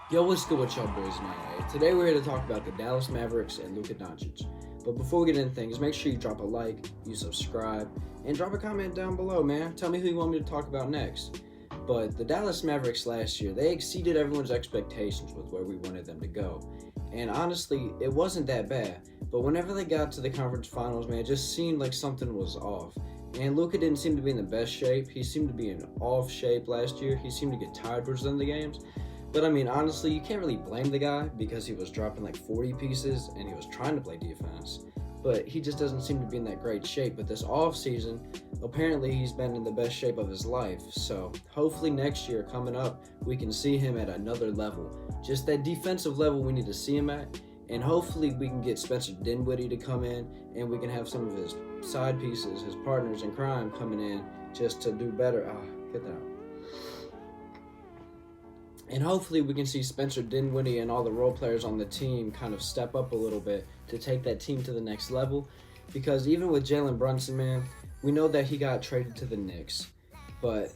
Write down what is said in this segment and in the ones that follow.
Yo, what's good with y'all boys, man? Hey, today we're here to talk about the Dallas Mavericks and Luka Doncic. But before we get into things, make sure you drop a like, you subscribe, and drop a comment down below, man. Tell me who you want me to talk about next. But the Dallas Mavericks last year, they exceeded everyone's expectations with where we wanted them to go. And honestly, it wasn't that bad. But whenever they got to the conference finals, man, it just seemed like something was off. And Luka didn't seem to be in the best shape. He seemed to be in off shape last year. He seemed to get tired towards the end of the games. But I mean, honestly, you can't really blame the guy because he was dropping like 40 pieces and he was trying to play defense. But he just doesn't seem to be in that great shape. But this off season, apparently he's been in the best shape of his life. So hopefully next year coming up, we can see him at another level. Just that defensive level we need to see him at. And hopefully we can get Spencer Dinwiddie to come in and we can have some of his side pieces, his partners in crime coming in just to do better. Get that out. And hopefully we can see Spencer Dinwiddie and all the role players on the team kind of step up a little bit to take that team to the next level. Because even with Jalen Brunson, man, we know that he got traded to the Knicks. But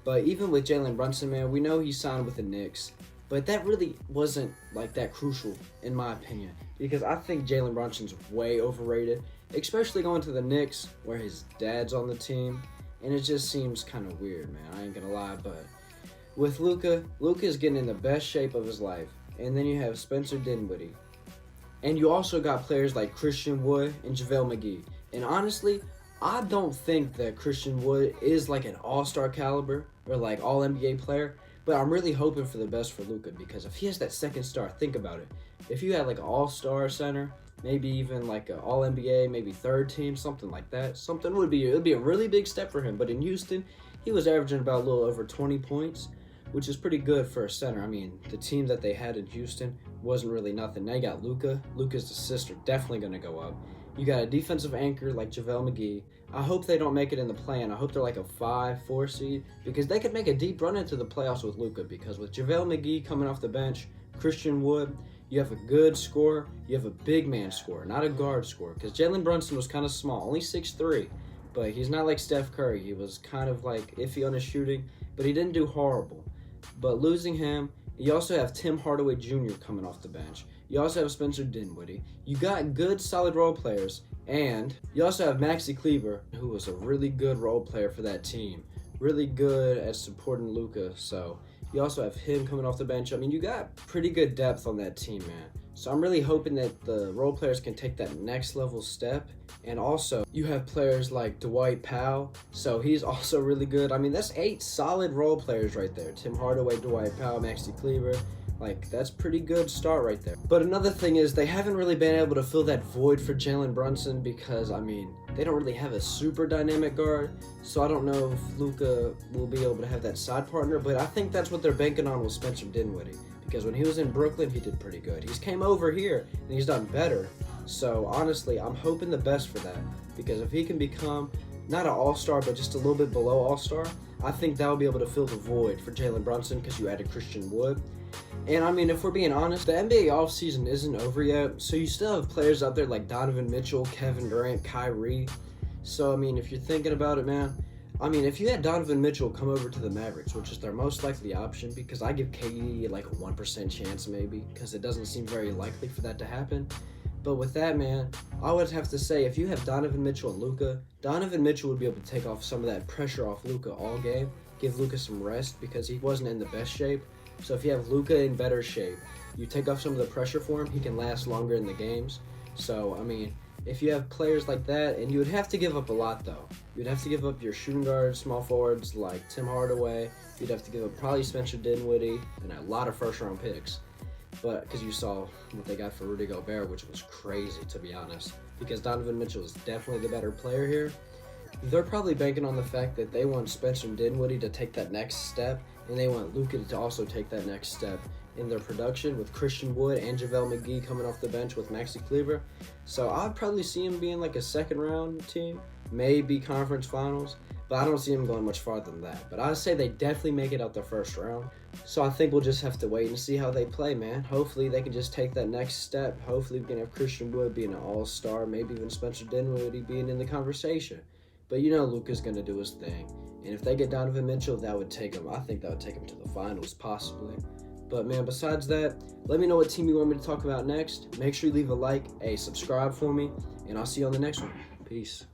even with Jalen Brunson, man, we know he signed with the Knicks. But that really wasn't like that crucial, in my opinion. Because I think Jalen Brunson's way overrated. Especially going to the Knicks where his dad's on the team. And it just seems kind of weird, man. I ain't gonna lie, but with Luka is getting in the best shape of his life. And then you have Spencer Dinwiddie. And you also got players like Christian Wood and JaVale McGee. And honestly, I don't think that Christian Wood is like an all-star caliber or like all-NBA player. But I'm really hoping for the best for Luka because if he has that second star, think about it. If you had like an all-star center, maybe even like an all-NBA, maybe third team, something like that, it would be a really big step for him. But in Houston, he was averaging about a little over 20 points, which is pretty good for a center. I mean, the team that they had in Houston wasn't really nothing. Now you got Luka. Luka's assist are definitely going to go up. You got a defensive anchor like JaVale McGee. I hope they don't make it in the play-in. I hope they're like a 5-4 seed because they could make a deep run into the playoffs with Luka because with JaVale McGee coming off the bench, Christian Wood, you have a good scorer, you have a big man scorer, not a guard scorer because Jalen Brunson was kind of small, only 6'3", but he's not like Steph Curry. He was kind of like iffy on his shooting, but he didn't do horrible. But losing him, you also have Tim Hardaway Jr. coming off the bench. You also have Spencer Dinwiddie. You got good, solid role players. And you also have Maxi Kleber, who was a really good role player for that team. Really good at supporting Luka. So you also have him coming off the bench. I mean, you got pretty good depth on that team, man. So I'm really hoping that the role players can take that next level step. And also, you have players like Dwight Powell. So he's also really good. I mean, that's 8 solid role players right there. Tim Hardaway, Dwight Powell, Maxi Kleber. Like, that's pretty good start right there. But another thing is they haven't really been able to fill that void for Jalen Brunson because, I mean, they don't really have a super dynamic guard. So I don't know if Luka will be able to have that side partner. But I think that's what they're banking on with Spencer Dinwiddie. Because when he was in Brooklyn, he did pretty good. He's came over here and he's done better. So honestly, I'm hoping the best for that. Because if he can become not an all-star, but just a little bit below all-star, I think that will be able to fill the void for Jalen Brunson because you added Christian Wood. And I mean, if we're being honest, the NBA offseason isn't over yet, so you still have players out there like Donovan Mitchell, Kevin Durant, Kyrie. So, I mean, if you're thinking about it, man, I mean, if you had Donovan Mitchell come over to the Mavericks, which is their most likely option, because I give KD like a 1% chance maybe, because it doesn't seem very likely for that to happen. But with that, man, I would have to say if you have Donovan Mitchell and Luka, Donovan Mitchell would be able to take off some of that pressure off Luka all game, give Luka some rest because he wasn't in the best shape. So if you have Luka in better shape, you take off some of the pressure for him, he can last longer in the games. So, I mean, if you have players like that, and you would have to give up a lot, though. You'd have to give up your shooting guards, small forwards like Tim Hardaway. You'd have to give up probably Spencer Dinwiddie and a lot of first-round picks. But because you saw what they got for Rudy Gobert, which was crazy, to be honest. Because Donovan Mitchell is definitely the better player here. They're probably banking on the fact that they want Spencer Dinwiddie to take that next step, and they want Luka to also take that next step in their production with Christian Wood and JaVale McGee coming off the bench with Maxi Kleber. So I'd probably see him being like a second-round team, maybe conference finals, but I don't see him going much farther than that. But I'd say they definitely make it out the first round. So I think we'll just have to wait and see how they play, man. Hopefully they can just take that next step. Hopefully we can have Christian Wood being an all-star, maybe even Spencer Dinwiddie being in the conversation. But you know Luka's going to do his thing. And if they get Donovan Mitchell, that would take them. I think that would take them to the finals, possibly. But man, besides that, let me know what team you want me to talk about next. Make sure you leave a like, subscribe for me, and I'll see you on the next one. Peace.